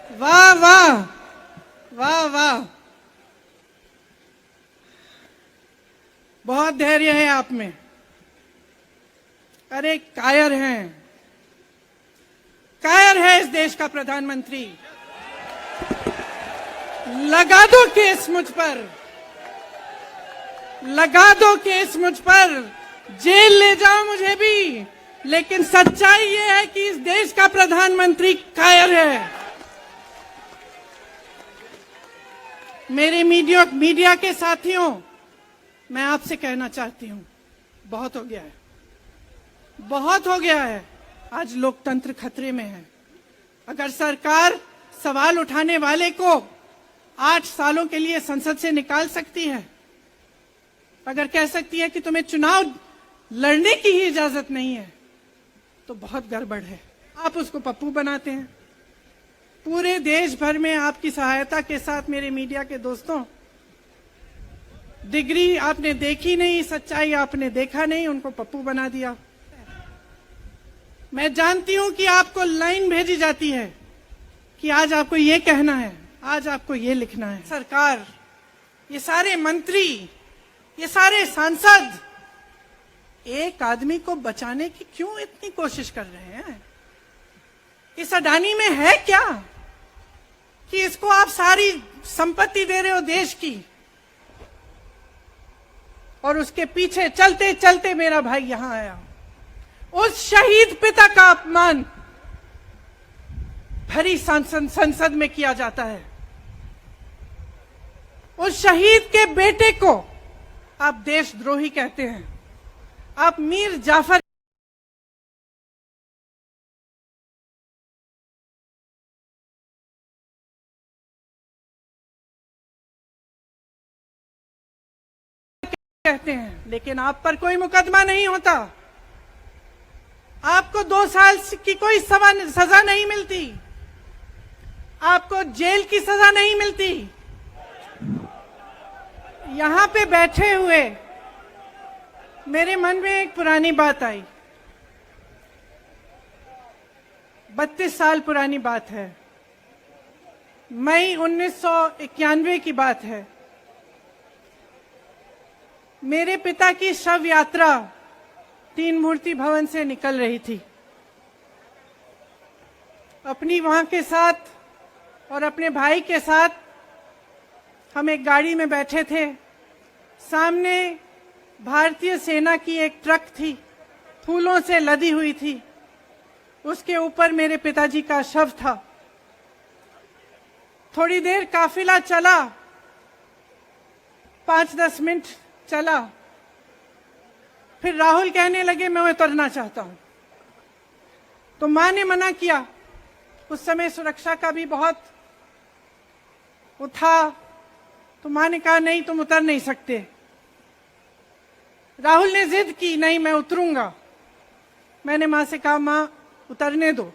वाह वाह वाह वाह, बहुत धैर्य है आप में। अरे कायर हैं, कायर है इस देश का प्रधानमंत्री। लगा दो केस मुझ पर, लगा दो केस मुझ पर, जेल ले जाओ मुझे भी, लेकिन सच्चाई ये है कि इस देश का प्रधानमंत्री कायर है। मेरे मीडिया के साथियों, मैं आपसे कहना चाहती हूं, बहुत हो गया है, बहुत हो गया है। आज लोकतंत्र खतरे में है। अगर सरकार सवाल उठाने वाले को 8 सालों के लिए संसद से निकाल सकती है, अगर कह सकती है कि तुम्हें चुनाव लड़ने की ही इजाजत नहीं है, तो बहुत गड़बड़ है। आप उसको पप्पू बनाते हैं। पूरे देश भर में आपकी सहायता के साथ मेरे मीडिया के दोस्तों, डिग्री आपने देखी नहीं, सच्चाई आपने देखा नहीं, उनको पप्पू बना दिया। मैं जानती हूं कि आपको लाइन भेजी जाती है कि आज आपको ये कहना है, आज आपको ये लिखना है। सरकार, ये सारे मंत्री, ये सारे सांसद एक आदमी को बचाने की क्यों इतनी कोशिश कर रहे हैं? इस अडानी में है क्या कि इसको आप सारी संपत्ति दे रहे हो देश की, और उसके पीछे चलते चलते मेरा भाई यहां आया। उस शहीद पिता का अपमान भरी संसद में किया जाता है। उस शहीद के बेटे को आप देशद्रोही कहते हैं। आप मीर जाफर कहते हैं, लेकिन आप पर कोई मुकदमा नहीं होता। आपको 2 साल की कोई सजा नहीं मिलती, आपको जेल की सजा नहीं मिलती। यहां पे बैठे हुए मेरे मन में एक पुरानी बात आई, 32 साल पुरानी बात है। मई 1991 की बात है। मेरे पिता की शव यात्रा 3 मूर्ति भवन से निकल रही थी। अपनी मां के साथ और अपने भाई के साथ हम एक गाड़ी में बैठे थे। सामने भारतीय सेना की एक ट्रक थी, फूलों से लदी हुई थी। उसके ऊपर मेरे पिताजी का शव था। थोड़ी देर काफिला चला, 5-10 मिनट चला, फिर राहुल कहने लगे मैं उतरना चाहता हूं। तो मां ने मना किया। उस समय सुरक्षा का भी बहुत वो था, तो मां ने कहा नहीं, तुम उतर नहीं सकते। राहुल ने जिद की, नहीं मैं उतरूंगा। मैंने मां से कहा मां उतरने दो।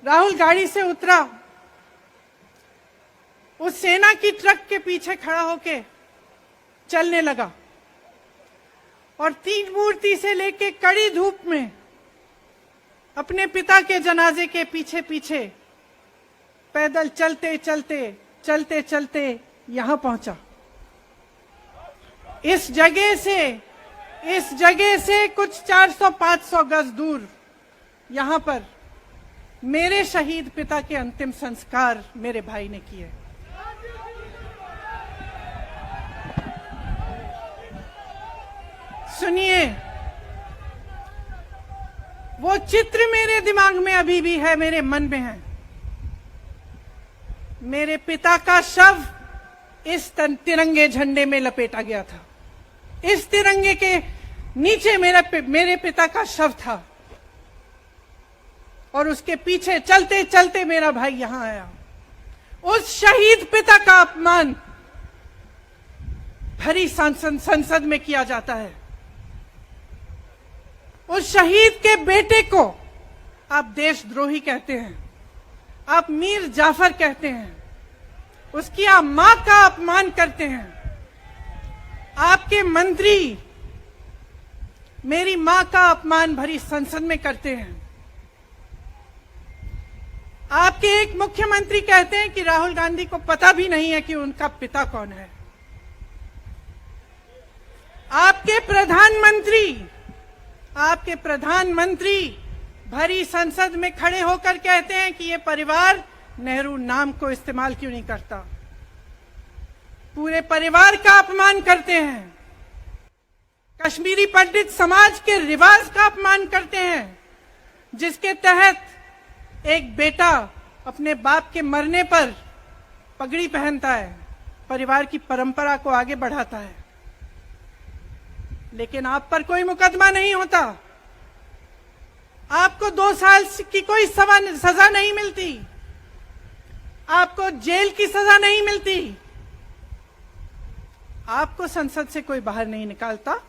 राहुल गाड़ी से उतरा, उस सेना की ट्रक के पीछे खड़ा होके चलने लगा, और 3 मूर्ति से लेके कड़ी धूप में अपने पिता के जनाजे के पीछे पीछे पैदल चलते चलते चलते चलते यहां पहुंचा। इस जगह से कुछ 400-500 गज दूर यहां पर मेरे शहीद पिता के अंतिम संस्कार मेरे भाई ने किए। सुनिए, वो चित्र मेरे दिमाग में अभी भी है, मेरे मन में है। मेरे पिता का शव इस तिरंगे झंडे में लपेटा गया था। इस तिरंगे के नीचे मेरे पिता का शव था, और उसके पीछे चलते चलते मेरा भाई यहां आया। उस शहीद पिता का अपमान भरी संसद में किया जाता है। उस शहीद के बेटे को आप देशद्रोही कहते हैं, आप मीर जाफर कहते हैं, उसकी आप मां का अपमान करते हैं। आपके मंत्री मेरी मां का अपमान भरी संसद में करते हैं। आपके एक मुख्यमंत्री कहते हैं कि राहुल गांधी को पता भी नहीं है कि उनका पिता कौन है। आपके प्रधानमंत्री भरी संसद में खड़े होकर कहते हैं कि ये परिवार नेहरू नाम को इस्तेमाल क्यों नहीं करता। पूरे परिवार का अपमान करते हैं। कश्मीरी पंडित समाज के रिवाज का अपमान करते हैं, जिसके तहत एक बेटा अपने बाप के मरने पर पगड़ी पहनता है, परिवार की परंपरा को आगे बढ़ाता है। लेकिन आप पर कोई मुकदमा नहीं होता, आपको 2 साल की कोई सजा नहीं मिलती, आपको जेल की सजा नहीं मिलती, आपको संसद से कोई बाहर नहीं निकालता,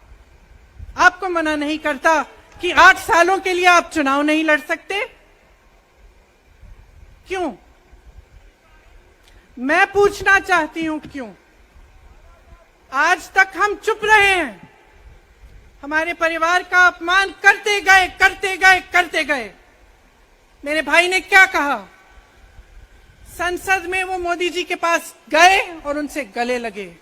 आपको मना नहीं करता कि 8 सालों के लिए आप चुनाव नहीं लड़ सकते। क्यों? मैं पूछना चाहती हूं क्यों? आज तक हम चुप रहे हैं, हमारे परिवार का अपमान करते गए। मेरे भाई ने क्या कहा? संसद में वो मोदी जी के पास गए और उनसे गले लगे।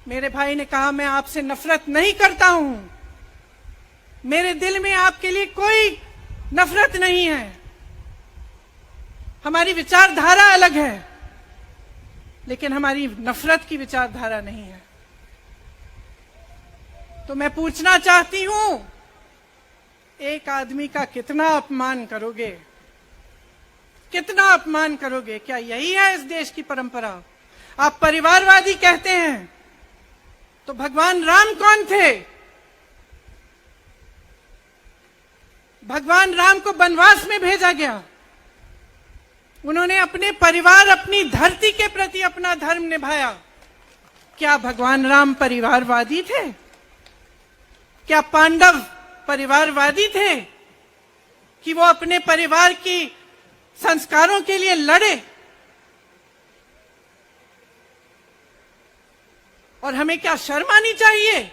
मेरे भाई ने कहा, मैं आपसे नफरत नहीं करता हूं, मेरे दिल में आपके लिए कोई नफरत नहीं है, हमारी विचारधारा अलग है, लेकिन हमारी नफरत की विचारधारा नहीं है। तो मैं पूछना चाहती हूं, एक आदमी का कितना अपमान करोगे? कितना अपमान करोगे? क्या यही है इस देश की परंपरा? आप परिवारवादी कहते हैं, तो भगवान राम कौन थे? भगवान राम को वनवास में भेजा गया, उन्होंने अपने परिवार, अपनी धरती के प्रति अपना धर्म निभाया। क्या भगवान राम परिवारवादी थे? क्या पांडव परिवारवादी थे कि वो अपने परिवार की संस्कारों के लिए लड़े? और हमें क्या शर्म आनी चाहिए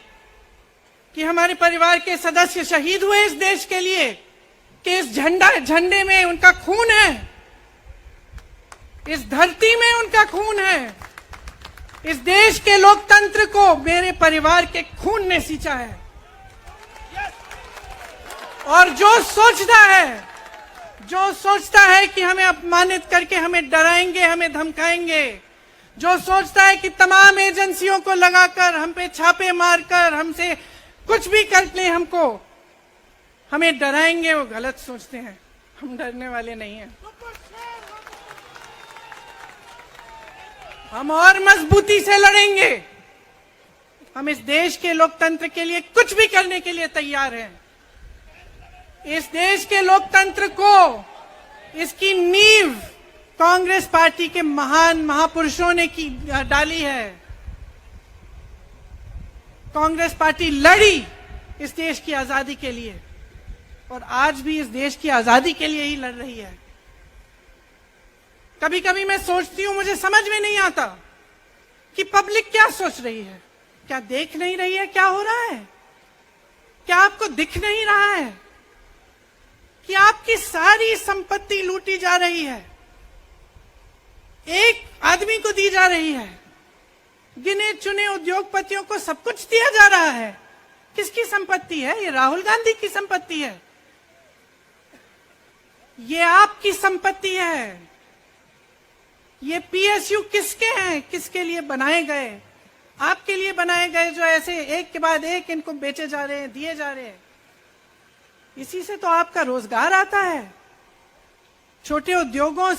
कि हमारे परिवार के सदस्य शहीद हुए इस देश के लिए, कि इस झंडे में उनका खून है, इस धरती में उनका खून है, इस देश के लोकतंत्र को मेरे परिवार के खून ने सींचा है। और जो सोचता है कि हमें अपमानित करके हमें डराएंगे, हमें धमकाएंगे, जो सोचता है कि तमाम एजेंसियों को लगाकर, हम पे छापे मारकर, हमसे कुछ भी कर ले, हमें डराएंगे, वो गलत सोचते हैं। हम डरने वाले नहीं हैं। हम और मजबूती से लड़ेंगे। हम इस देश के लोकतंत्र के लिए कुछ भी करने के लिए तैयार हैं। इस देश के लोकतंत्र को, इसकी नींव कांग्रेस पार्टी के महान महापुरुषों ने डाली है। कांग्रेस पार्टी लड़ी इस देश की आजादी के लिए, और आज भी इस देश की आजादी के लिए ही लड़ रही है। कभी कभी मैं सोचती हूं, मुझे समझ में नहीं आता कि पब्लिक क्या सोच रही है। क्या देख नहीं रही है क्या हो रहा है? क्या आपको दिख नहीं रहा है कि आपकी सारी संपत्ति लूटी जा रही है, एक आदमी को दी जा रही है, गिने चुने उद्योगपतियों को सब कुछ दिया जा रहा है? किसकी संपत्ति है? ये राहुल गांधी की संपत्ति है, ये आपकी संपत्ति है। ये पीएसयू किसके हैं? किसके लिए बनाए गए? आपके लिए बनाए गए, जो ऐसे एक के बाद एक इनको बेचे जा रहे हैं, दिए जा रहे हैं। इसी से तो आपका रोजगार आता है। छोटे उद्योगों से